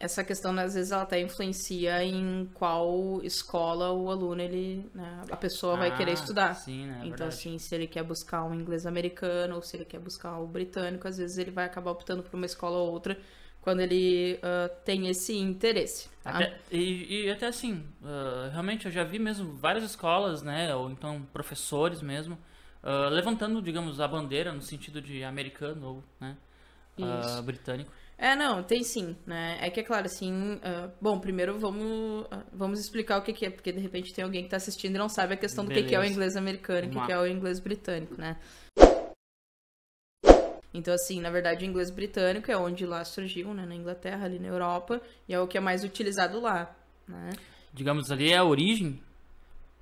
essa questão, né, às vezes, ela até influencia em qual escola o aluno, ele, né, a pessoa vai querer estudar. Sim, né? É Então, verdade. assim, se ele quer buscar um inglês americano ou se ele quer buscar o britânico, às vezes ele vai acabar optando por uma escola ou outra quando ele tem esse interesse. Tá? Até assim, realmente eu já vi mesmo várias escolas, né? Ou então professores mesmo, levantando, digamos, a bandeira no sentido de americano ou, né? Isso. Britânico. Não, tem sim, né? É que é claro, assim, bom, primeiro vamos explicar o que que é, porque de repente tem alguém que tá assistindo e não sabe a questão do que é o inglês americano e o que é o inglês britânico, né? Então, assim, na verdade, o inglês britânico é onde lá surgiu, né? Na Inglaterra, ali na Europa, e é o que é mais utilizado lá, né? Digamos, ali é a origem?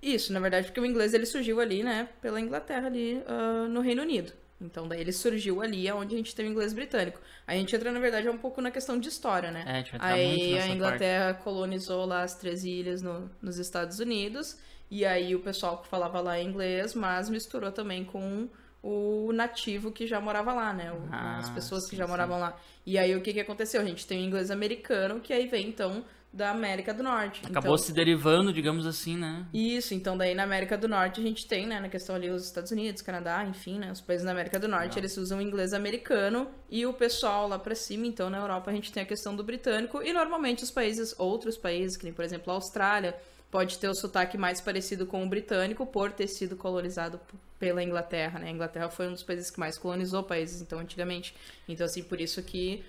Isso, na verdade, porque o inglês ele surgiu ali, né? Pela Inglaterra, ali no Reino Unido. Então, daí ele surgiu ali onde a gente tem o inglês britânico. A gente entra, na verdade, um pouco na questão de história, né? A gente vai entrar aí muito nessa a Inglaterra colonizou lá as 13 ilhas nos Estados Unidos. E aí o pessoal que falava lá inglês, mas misturou também com o nativo que já morava lá, né? As pessoas que já moravam lá. E aí o que aconteceu? A gente tem o inglês americano, que aí vem, então, da América do Norte. Acabou se derivando, digamos assim, né? Isso, então daí na América do Norte a gente tem, né, na questão ali os Estados Unidos, Canadá, enfim, né, os países da América do Norte, eles usam o inglês americano e o pessoal lá pra cima, então na Europa a gente tem a questão do britânico e normalmente os países, outros países, que nem por exemplo a Austrália, pode ter o sotaque mais parecido com o britânico por ter sido colonizado pela Inglaterra, né, a Inglaterra foi um dos países que mais colonizou países, então antigamente, então assim, por isso que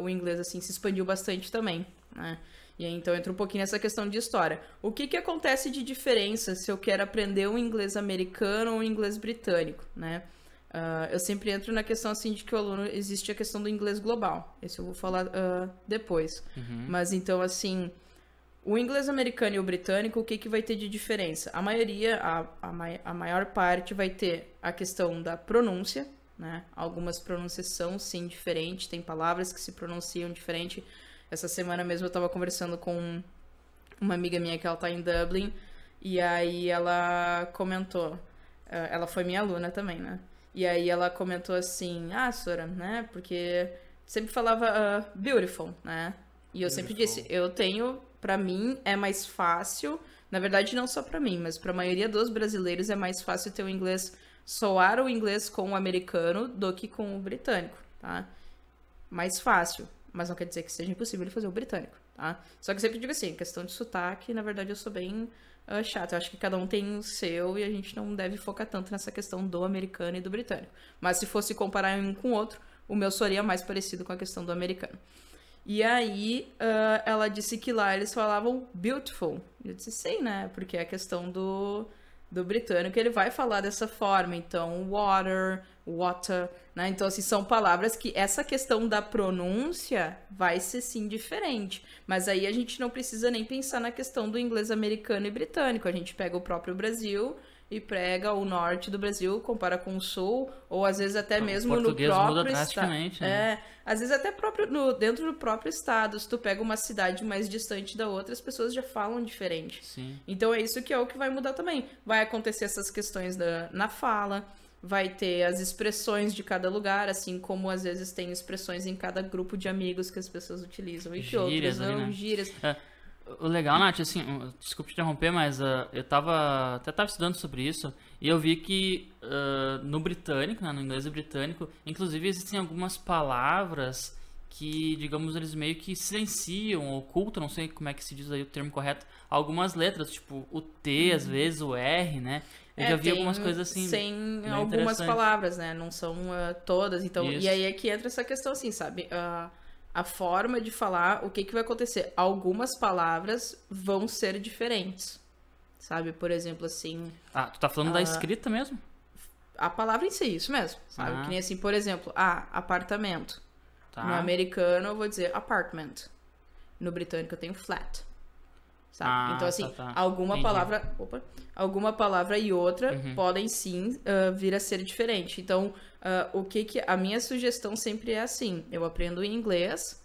o inglês assim se expandiu bastante também, né. E aí, então, entra um pouquinho nessa questão de história. O que acontece de diferença se eu quero aprender um inglês americano ou um inglês britânico, né? Eu sempre entro na questão, assim, de que o aluno... Existe a questão do inglês global. Esse eu vou falar depois. Mas, então, assim... O inglês americano e o britânico, o que vai ter de diferença? A maioria, a maior parte vai ter a questão da pronúncia, né? Algumas pronuncias são, sim, diferentes. Tem palavras que se pronunciam diferente. Essa semana mesmo eu tava conversando com uma amiga minha que ela tá em Dublin, e aí ela comentou, ela foi minha aluna também, né? E aí ela comentou assim, Sora, né? Porque sempre falava beautiful, né? E eu sempre disse, eu tenho, pra mim é mais fácil, na verdade não só pra mim, mas pra maioria dos brasileiros é mais fácil ter o inglês, soar o inglês com o americano do que com o britânico, tá? Mais fácil. Mas não quer dizer que seja impossível ele fazer o britânico, tá? Só que eu sempre digo assim, questão de sotaque, na verdade eu sou bem chata. Eu acho que cada um tem o seu e a gente não deve focar tanto nessa questão do americano e do britânico. Mas se fosse comparar um com o outro, o meu seria mais parecido com a questão do americano. E aí ela disse que lá eles falavam beautiful. Eu disse, sei, né? Porque é a questão do britânico, ele vai falar dessa forma. Então, water, né? Então, assim, são palavras que essa questão da pronúncia vai ser, sim, diferente. Mas aí a gente não precisa nem pensar na questão do inglês americano e britânico. A gente pega o próprio Brasil e prega o norte do Brasil, compara com o sul, ou às vezes até mesmo no próprio estado. Né? Às vezes até dentro do próprio estado, se tu pega uma cidade mais distante da outra, as pessoas já falam diferente. Sim. Então é isso que é o que vai mudar também. Vai acontecer essas questões na fala, vai ter as expressões de cada lugar, assim como às vezes tem expressões em cada grupo de amigos que as pessoas utilizam. E que outras não, né? Gírias. O legal, Nath, assim, desculpa te interromper, mas eu até tava estudando sobre isso e eu vi que no britânico, né, no inglês britânico, inclusive existem algumas palavras que, digamos, eles meio que silenciam, ocultam, não sei como é que se diz aí o termo correto, algumas letras, tipo o T, às vezes, o R, né? Eu já vi algumas coisas assim. Sem algumas palavras, né? Não são todas, então... Isso. E aí é que entra essa questão, assim, sabe? A forma de falar, o que vai acontecer? Algumas palavras vão ser diferentes, sabe? Por exemplo, assim... Tu tá falando da escrita mesmo? A palavra em si, isso mesmo, sabe? Que nem assim, por exemplo, apartamento. Tá. No americano eu vou dizer apartment. No britânico eu tenho flat. Sabe? Então, assim, alguma palavra e outra podem sim vir a ser diferente. Então, a minha sugestão sempre é assim: eu aprendo em inglês,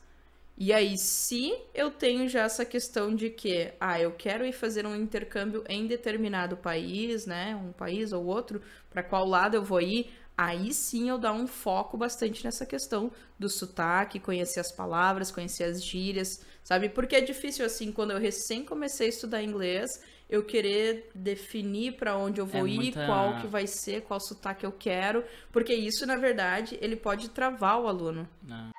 e aí, se eu tenho já essa questão de que, eu quero ir fazer um intercâmbio em determinado país, né? Um país ou outro, para qual lado eu vou ir, aí sim eu dar um foco bastante nessa questão do sotaque, conhecer as palavras, conhecer as gírias, sabe? Porque é difícil, assim, quando eu recém comecei a estudar inglês, eu querer definir para onde eu vou ir, qual que vai ser, qual sotaque eu quero, porque isso, na verdade, ele pode travar o aluno. Não.